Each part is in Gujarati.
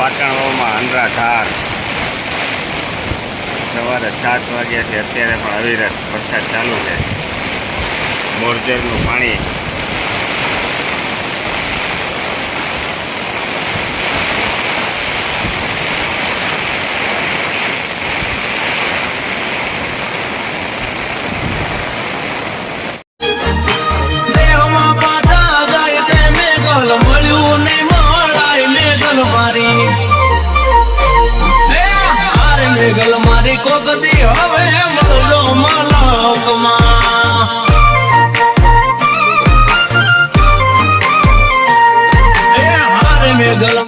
પાટણમાં અનરાધાર સવારે 7 વાગ્યાથી અત્યારે પણ અવિરત વરસાદ ચાલુ છે. બોરજરનું પાણી ગલ મારી કોકદી હવે મળો મલકમાં હારે મેઘલ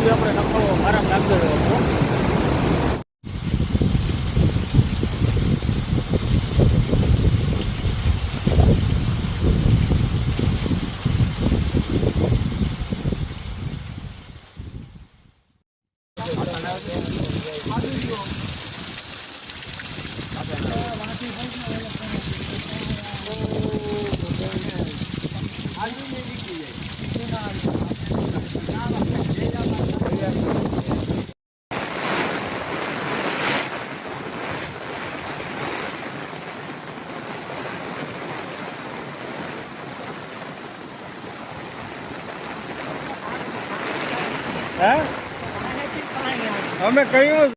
આપણે નખો આરામ લાગતો રહ્યો. અમે કહ્યું